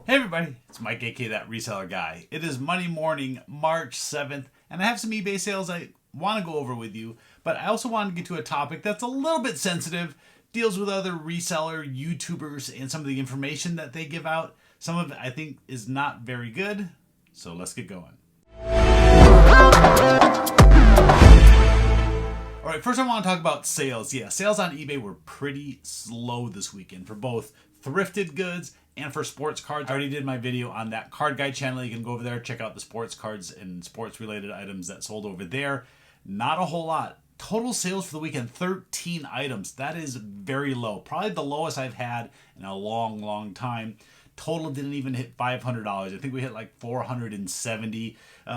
Hey everybody, it's Mike aka That Reseller Guy. It is Monday morning, March 7th, and I have some eBay sales I want to go over with you, but I also want to get to a topic that's a little bit sensitive, deals with other reseller YouTubers and some of the information that they give out. Some of it I think is not very good, so let's get going. Alright, first I want to talk about sales. Yeah, sales on eBay were pretty slow this weekend for both thrifted goods and for sports cards. I already did my video on that card guide channel. You can go over there, check out the sports cards and sports related items that sold over there. Not a whole lot. Total sales for the weekend, 13 items. That is very low. Probably the lowest I've had in a long time. Total didn't even hit $500. I think we hit like $470.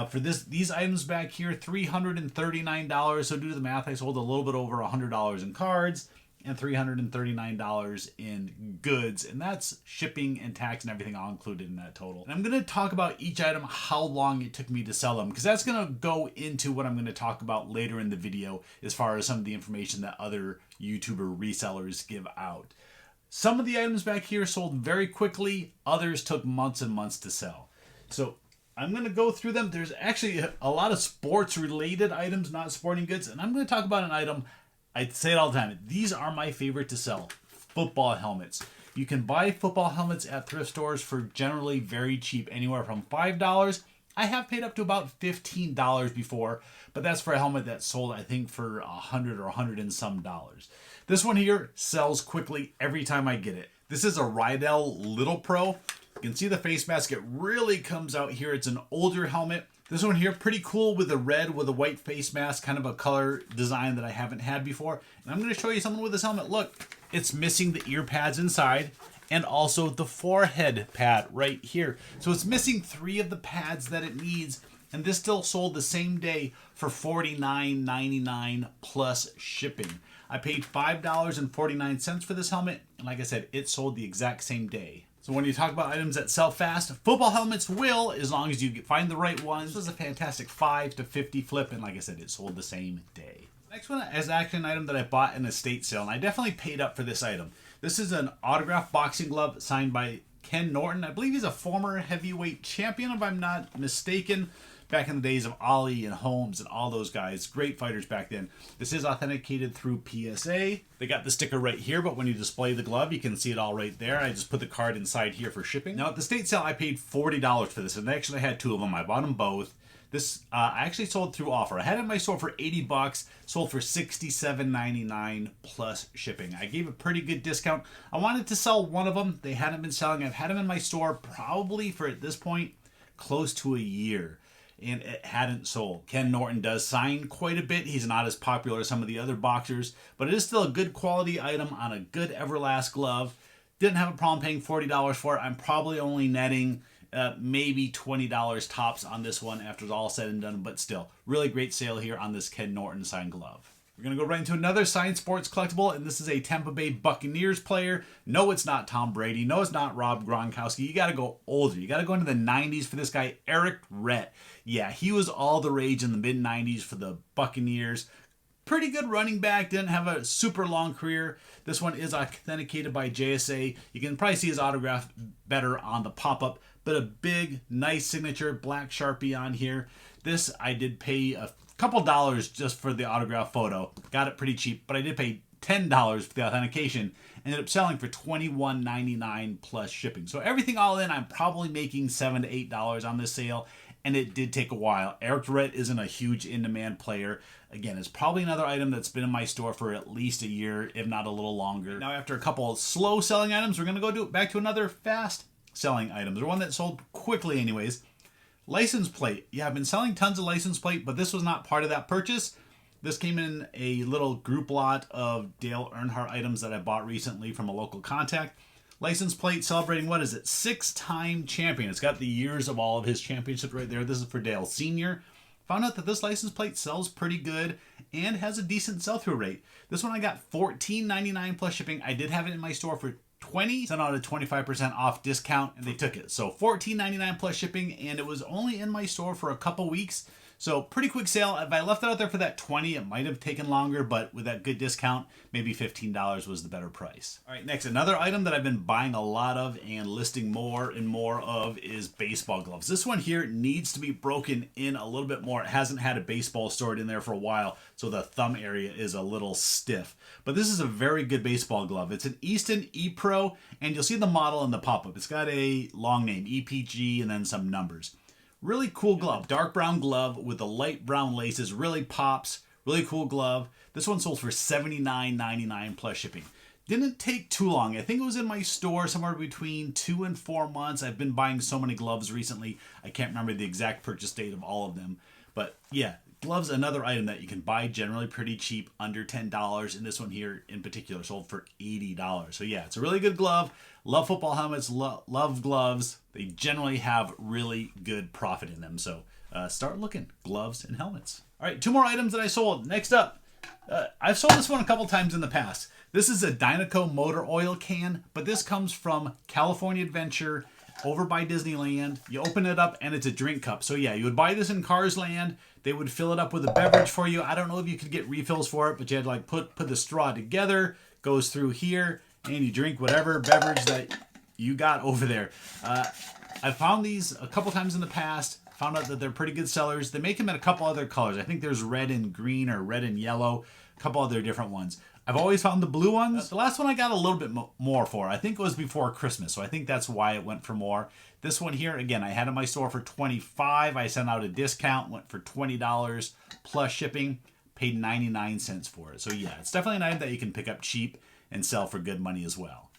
For these items back here, $339. So due to the math, I sold a little bit over $100 in cards and $339 in goods, and that's shipping and tax and everything all included in that total. And I'm going to talk about each item, how long it took me to sell them, because that's going to go into what I'm going to talk about later in the video as far as some of the information that other YouTuber resellers give out. Some of the items back here sold very quickly, others took months and months to sell. So I'm going to go through them. There's actually a lot of sports related items, not sporting goods, and I'm going to talk about an item. I say it all the time. These are my favorite to sell. Football helmets. You can buy football helmets at thrift stores for generally very cheap, anywhere from $5. I have paid up to about $15 before, but that's for a helmet that sold, I think, for $100 or $100 and some dollars. This one here sells quickly every time I get it. This is a Rydell Little Pro. You can see the face mask. It really comes out here. It's an older helmet. This one here, pretty cool with the red with a white face mask, kind of a color design that I haven't had before. And I'm going to show you something with this helmet. Look, it's missing the ear pads inside and also the forehead pad right here. So it's missing 3 of the pads that it needs, and this still sold the same day for $49.99 plus shipping. I paid $5.49 for this helmet, and like I said, it sold the exact same day. So when you talk about items that sell fast, football helmets will, as long as you find the right ones. This was a fantastic 5 to 50 flip, and like I said, it sold the same day. Next one is actually an item that I bought in a estate sale, and I definitely paid up for this item. This is an autographed boxing glove signed by Ken Norton. I believe he's a former heavyweight champion, if I'm not mistaken. Back in the days of Ali and Holmes and all those guys. Great fighters back then. This is authenticated through PSA. They got the sticker right here, but when you display the glove, you can see it all right there. I just put the card inside here for shipping. Now, at the state sale, I paid $40 for this, and they actually had 2 of them. I bought them both. This I actually sold through offer. I had it in my store for $80, sold for $67.99 plus shipping. I gave a pretty good discount. I wanted to sell one of them. They hadn't been selling. I've had them in my store probably for, at this point, close to a year, and it hadn't sold. Ken Norton does sign quite a bit. He's not as popular as some of the other boxers, but it is still a good quality item on a good Everlast glove. Didn't have a problem paying $40 for it. I'm probably only netting maybe $20 tops on this one after it's all said and done, but still, really great sale here on this Ken Norton signed glove. We're going to go right into another signed sports collectible, and this is a Tampa Bay Buccaneers player. No, it's not Tom Brady. No, it's not Rob Gronkowski. You got to go older. You got to go into the 90s for this guy, Eric Rhett. Yeah, he was all the rage in the mid-90s for the Buccaneers. Pretty good running back. Didn't have a super long career. This one is authenticated by JSA. You can probably see his autograph better on the pop-up, but a big, nice signature, black Sharpie on here. This I did pay a couple dollars just for the autograph photo. Got it pretty cheap, but I did pay $10 for the authentication. Ended up selling for $21.99 plus shipping. So everything all in, I'm probably making $7 to $8 on this sale, and it did take a while. Eric Rhett isn't a huge in-demand player. Again, it's probably another item that's been in my store for at least a year, if not a little longer. Now, after a couple of slow selling items, we're going to go back to another fast selling items, or one that sold quickly anyways. License plate. Yeah, I've been selling tons of license plate, but this was not part of that purchase. This came in a little group lot of Dale Earnhardt items that I bought recently from a local contact. License plate celebrating, what is it? 6-time champion. It's got the years of all of his championships right there. This is for Dale Sr. Found out that this license plate sells pretty good and has a decent sell-through rate. This one I got $14.99 plus shipping. I did have it in my store for $20, sent out a 25% off discount, and they took it. So $14.99 plus shipping, and it was only in my store for a couple weeks. So pretty quick sale. If I left it out there for that 20, it might have taken longer, but with that good discount, maybe $15 was the better price. All right, next, another item that I've been buying a lot of and listing more and more of is baseball gloves. This one here needs to be broken in a little bit more. It hasn't had a baseball stored in there for a while, so the thumb area is a little stiff. But this is a very good baseball glove. It's an Easton E-Pro, and you'll see the model in the pop-up. It's got a long name, EPG, and then some numbers. Really cool glove, dark brown glove with the light brown laces, really pops, really cool glove. This one sold for $79.99 plus shipping. Didn't take too long. I think it was in my store somewhere between 2 and 4 months. I've been buying so many gloves recently, I can't remember the exact purchase date of all of them. But yeah, gloves, another item that you can buy generally pretty cheap, under $10. And this one here in particular sold for $80. So yeah, it's a really good glove. Love football helmets, love gloves. They generally have really good profit in them. So start looking, gloves and helmets. All right, 2 more items that I sold. Next up, I've sold this one a couple times in the past. This is a Dynaco Motor Oil Can, but this comes from California Adventure over by Disneyland. You open it up and it's a drink cup. So yeah, you would buy this in Cars Land. They would fill it up with a beverage for you. I don't know if you could get refills for it, but you had to like put the straw together, goes through here, and you drink whatever beverage that you got over there. I found these a couple times in the past. Found out that they're pretty good sellers. They make them in a couple other colors. I think there's red and green or red and yellow, a couple other different ones. I've always found the blue ones. The last one I got a little bit more for. I think it was before Christmas, so I think that's why it went for more. This one here, again, I had in my store for $25. I sent out a discount, went for $20 plus shipping, paid 99 cents for it. So yeah, it's definitely an item that you can pick up cheap and sell for good money as well.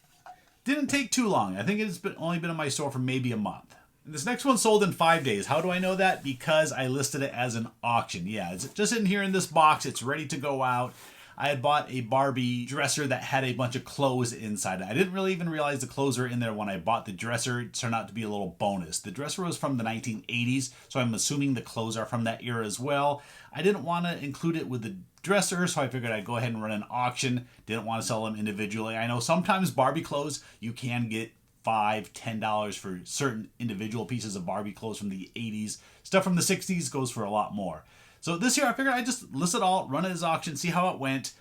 Didn't take too long. I think it's only been in my store for maybe a month. And this next one sold in 5 days. How do I know that? Because I listed it as an auction. Yeah, it's just in here in this box. It's ready to go out. I had bought a Barbie dresser that had a bunch of clothes inside it. I didn't really even realize the clothes were in there when I bought the dresser. It turned out to be a little bonus. The dresser was from the 1980s, so I'm assuming the clothes are from that era as well. I didn't want to include it with the dresser, so I figured I'd go ahead and run an auction. Didn't want to sell them individually. I know sometimes Barbie clothes, you can get $5, $10 for certain individual pieces of Barbie clothes from the 80s. Stuff from the 60s goes for a lot more. So this year I figured I'd just list it all, run it as auction, see how it went.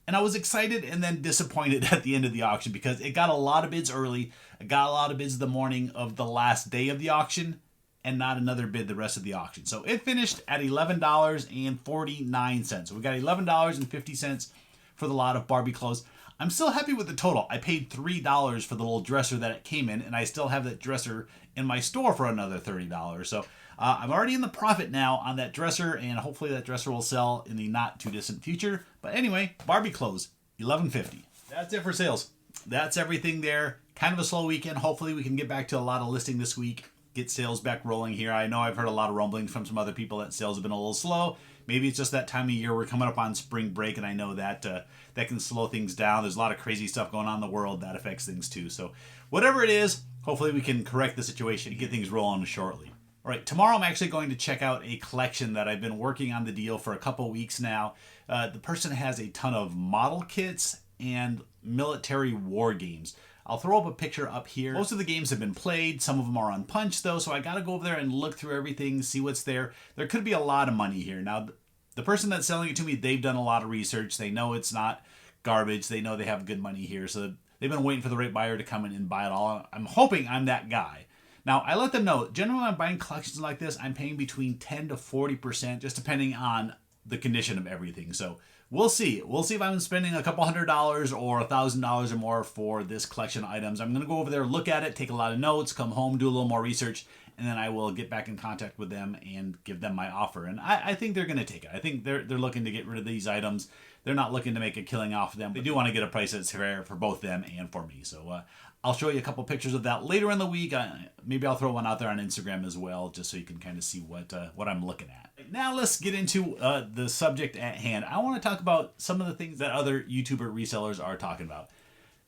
And I was excited and then disappointed at the end of the auction because it got a lot of bids early. It got a lot of bids the morning of the last day of the auction and not another bid the rest of the auction. So it finished at $11.49. So we got $11.50 for the lot of Barbie clothes. I'm still happy with the total. I paid $3 for the little dresser that it came in, and I still have that dresser in my store for another $30. So I'm already in the profit now on that dresser, and hopefully that dresser will sell in the not too distant future. But anyway, Barbie clothes, $11.50. That's it for sales. That's everything there. Kind of a slow weekend. Hopefully we can get back to a lot of listing this week, get sales back rolling here. I know I've heard a lot of rumblings from some other people that sales have been a little slow. Maybe it's just that time of year. We're coming up on spring break, and I know that that can slow things down. There's a lot of crazy stuff going on in the world that affects things too. So whatever it is, hopefully we can correct the situation and get things rolling shortly. All right, tomorrow I'm actually going to check out a collection that I've been working on the deal for a couple weeks now. The person has a ton of model kits and military war games. I'll throw up a picture up here. Most of the games have been played. Some of them are unpunched though, so I got to go over there and look through everything, see what's there. There could be a lot of money here. Now, the person that's selling it to me, they've done a lot of research. They know it's not garbage. They know they have good money here, so they've been waiting for the right buyer to come in and buy it all. I'm hoping I'm that guy. Now, I let them know, generally when I'm buying collections like this, I'm paying between 10 to 40%, just depending on the condition of everything. So we'll see. We'll see if I'm spending a couple $100 or $1,000 or more for this collection of items. I'm going to go over there, look at it, take a lot of notes, come home, do a little more research, and then I will get back in contact with them and give them my offer. And I think they're going to take it. I think they're looking to get rid of these items. They're not looking to make a killing off of them. They do want to get a price that's fair for both them and for me. So I'll show you a couple pictures of that later in the week. Maybe I'll throw one out there on Instagram as well, just so you can kind of see what I'm looking at. Now let's get into the subject at hand. I want to talk about some of the things that other YouTuber resellers are talking about.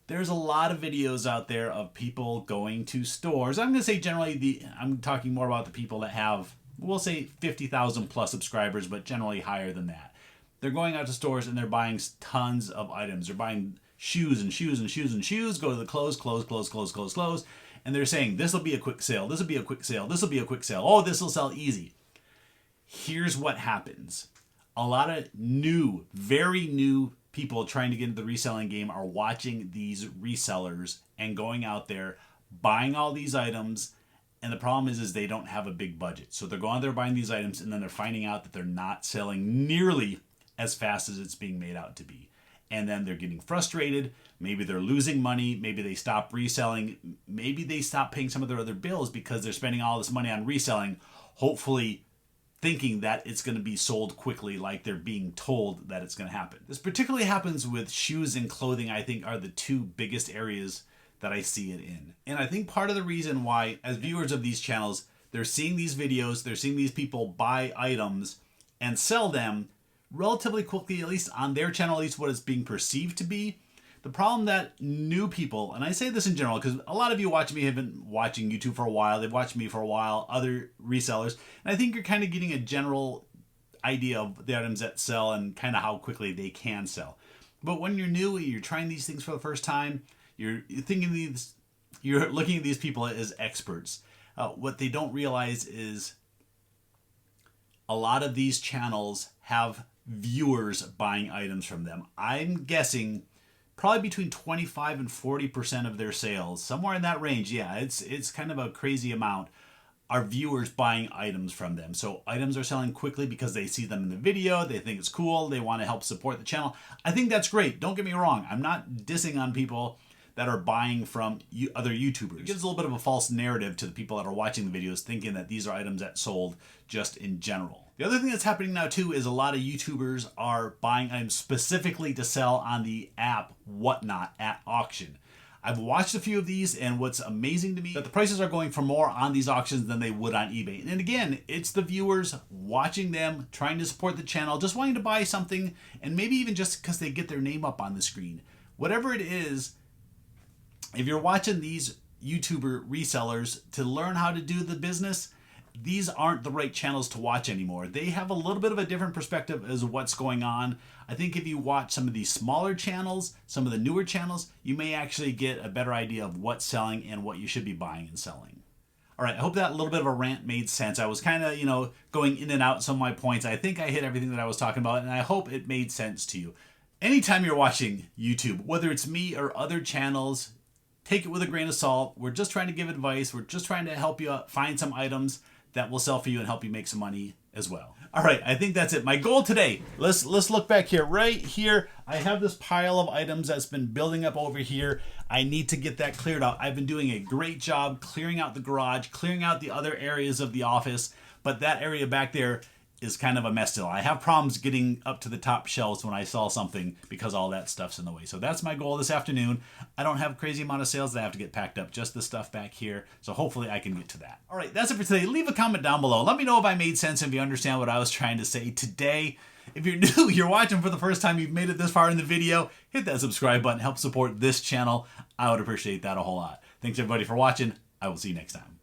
There's a lot of videos out there of people going to stores. I'm going to say generally, I'm talking more about the people that have, we'll say 50,000 plus subscribers, but generally higher than that. They're going out to stores and they're buying tons of items. They're buying shoes and shoes and shoes and shoes, go to the clothes, and they're saying, this will be a quick sale, this will be a quick sale, this will be a quick sale, oh, this will sell easy. Here's what happens. A lot of new, very new people trying to get into the reselling game are watching these resellers and going out there, buying all these items. And the problem is they don't have a big budget. So they're going there buying these items and then they're finding out that they're not selling nearly as fast as it's being made out to be. And then they're getting frustrated. Maybe they're losing money. Maybe they stop reselling. Maybe they stop paying some of their other bills because they're spending all this money on reselling, hopefully thinking that it's going to be sold quickly like they're being told that it's going to happen. This particularly happens with shoes and clothing, I think, are the two biggest areas that I see it in. And I think part of the reason why, as viewers of these channels, they're seeing these videos, they're seeing these people buy items and sell them relatively quickly, at least on their channel, at least what it's being perceived to be. The problem that new people, and I say this in general because a lot of you watching me have been watching YouTube for a while, they've watched me for a while, other resellers, and I think you're kind of getting a general idea of the items that sell and kind of how quickly they can sell. But when you're new, you're trying these things for the first time, you're looking at these people as experts. What they don't realize is a lot of these channels have viewers buying items from them. I'm guessing probably between 25 and 40% of their sales, somewhere in that range. Yeah, it's kind of a crazy amount, are viewers buying items from them. So items are selling quickly because they see them in the video, they think it's cool, they want to help support the channel. I think that's great. Don't get me wrong. I'm not dissing on people that are buying from other YouTubers. It gives a little bit of a false narrative to the people that are watching the videos, thinking that these are items that sold just in general. The other thing that's happening now too is a lot of YouTubers are buying items specifically to sell on the app Whatnot at auction. I've watched a few of these, and what's amazing to me is that the prices are going for more on these auctions than they would on eBay. And again, it's the viewers watching them, trying to support the channel, just wanting to buy something, and maybe even just because they get their name up on the screen. Whatever it is, if you're watching these YouTuber resellers to learn how to do the business, these aren't the right channels to watch anymore. They have a little bit of a different perspective as to what's going on. I think if you watch some of these smaller channels, some of the newer channels, you may actually get a better idea of what's selling and what you should be buying and selling. All right, I hope that little bit of a rant made sense. I was kind of, going in and out some of my points. I think I hit everything that I was talking about, and I hope it made sense to you. Anytime you're watching YouTube, whether it's me or other channels, take it with a grain of salt. We're just trying to give advice. We're just trying to help you find some items that will sell for you and help you make some money as well. All right, I think that's it. My goal today, let's look back here. Right here, I have this pile of items that's been building up over here. I need to get that cleared out. I've been doing a great job clearing out the garage, clearing out the other areas of the office, but that area back there is kind of a mess still. I have problems getting up to the top shelves when I sell something because all that stuff's in the way. So that's my goal this afternoon. I don't have a crazy amount of sales that I have to get packed up, just the stuff back here. So hopefully I can get to that. All right, that's it for today. Leave a comment down below. Let me know if I made sense and if you understand what I was trying to say today. If you're new, you're watching for the first time, you've made it this far in the video, hit that subscribe button, help support this channel. I would appreciate that a whole lot. Thanks everybody for watching. I will see you next time.